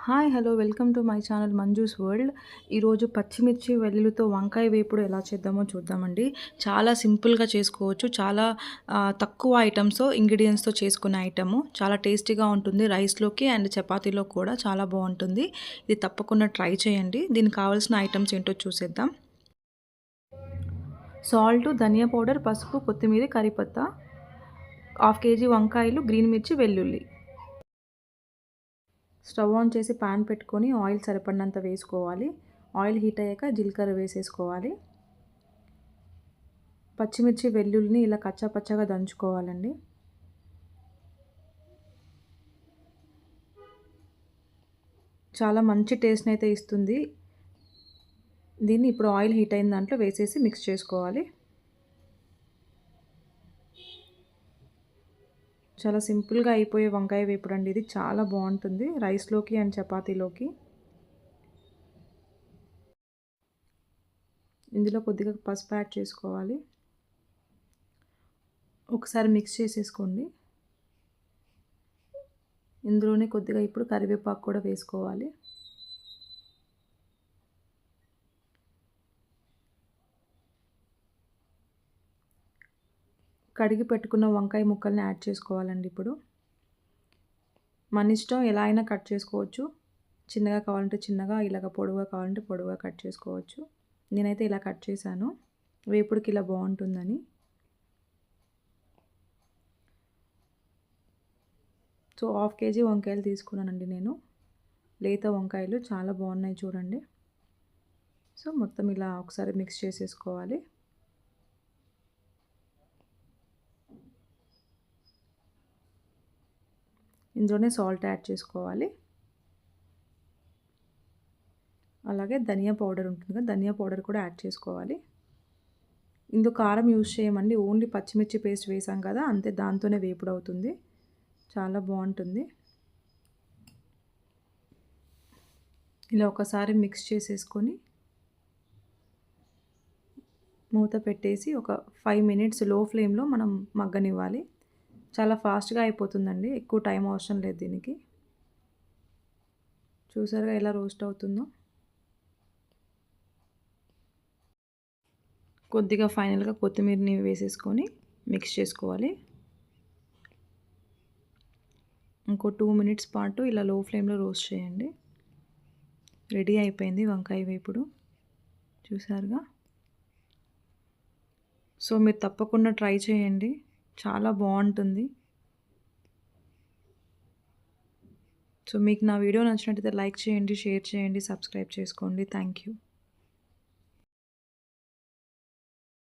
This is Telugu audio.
Hi hello welcome to my channel Manju's world. ఈరోజు పచ్చిమిర్చి వెల్లుల్లితో వంకాయ వేపుడు ఎలా చేద్దామో చూద్దామండి. చాలా సింపుల్గా చేసుకోవచ్చు. చాలా తక్కువ ఐటమ్స్తో ఇంగ్రీడియంట్స్తో చేసుకునే ఐటము. చాలా టేస్టీగా ఉంటుంది. రైస్లోకి అండ్ చపాతీలో కూడా చాలా బాగుంటుంది. ఇది తప్పకుండా ట్రై చేయండి. దీనికి కావాల్సిన ఐటమ్స్ ఏంటో చూసేద్దాం. సాల్ట్, ధనియా పౌడర్, పసుపు, కొత్తిమీర, కరిపత్తా, 1/2 kg వంకాయలు, గ్రీన్ మిర్చి, వెల్లుల్లి. స్టవ్ ఆన్ చేసి పాన్ పెట్టుకొని ఆయిల్ సరిపడినంత వేసుకోవాలి. ఆయిల్ హీట్ అయ్యాక జీలకర్ర వేసేసుకోవాలి. పచ్చిమిర్చి వెల్లుల్లిని ఇలా కచ్చా పచ్చగా దంచుకోవాలండి. చాలా మంచి టేస్ట్ని అయితే ఇస్తుంది. దీన్ని ఇప్పుడు ఆయిల్ హీట్ అయిన దాంట్లో వేసేసి మిక్స్ చేసుకోవాలి. చాలా సింపుల్గా అయిపోయే వంకాయ వేపుడు అండి. ఇది చాలా బాగుంటుంది రైస్లోకి అండ్ చపాతీలోకి. ఇందులో కొద్దిగా పసుపు యాడ్ చేసుకోవాలి. ఒకసారి మిక్స్ చేసేసుకోండి. ఇందులోనే కొద్దిగా ఇప్పుడు కరివేపాకు కూడా వేసుకోవాలి. కడిగి పెట్టుకున్న వంకాయ ముక్కల్ని యాడ్ చేసుకోవాలండి. ఇప్పుడు మన ఇష్టం, ఎలా అయినా కట్ చేసుకోవచ్చు. చిన్నగా కావాలంటే చిన్నగా, ఇలాగ పొడవుగా కావాలంటే పొడవుగా కట్ చేసుకోవచ్చు. నేనైతే ఇలా కట్ చేశాను, వేపుడికి ఇలా బాగుంటుందని. సో 1/2 kg వంకాయలు తీసుకున్నానండి నేను. లేత వంకాయలు చాలా బాగున్నాయి చూడండి. సో మొత్తం ఇలా ఒకసారి మిక్స్ చేసేసుకోవాలి. ఇందులోనే సాల్ట్ యాడ్ చేసుకోవాలి. అలాగే ధనియా పౌడర్ ఉంటుంది కదా, ధనియా పౌడర్ కూడా యాడ్ చేసుకోవాలి. ఇందులో కారం యూజ్ చేయమండి, ఓన్లీ పచ్చిమిర్చి పేస్ట్ వేసాం కదా, అంతే, దాంతోనే వేపుడు అవుతుంది. చాలా బాగుంటుంది. ఇలా ఒకసారి మిక్స్ చేసేసుకొని మూత పెట్టేసి ఒక 5 minutes లో ఫ్లేమ్లో మనం మగ్గనివ్వాలి. చాలా ఫాస్ట్గా అయిపోతుందండి, ఎక్కువ టైం అవసరం లేదు దీనికి. చూసారుగా ఎలా రోస్ట్ అవుతుందో. కొద్దిగా ఫైనల్గా కొత్తిమీరని వేసేసుకొని మిక్స్ చేసుకోవాలి. ఇంకో 2 minutes పాటు ఇలా లో ఫ్లేమ్లో రోస్ట్ చేయండి. రెడీ అయిపోయింది వంకాయ వేపుడు, చూసారుగా. సో మీరు తప్పకుండా ట్రై చేయండి, చాలా బాగుంటుంది. సో మీకు నా వీడియో నచ్చినట్టయితే లైక్ చేయండి, షేర్ చేయండి, సబ్స్క్రైబ్ చేసుకోండి. Thank you.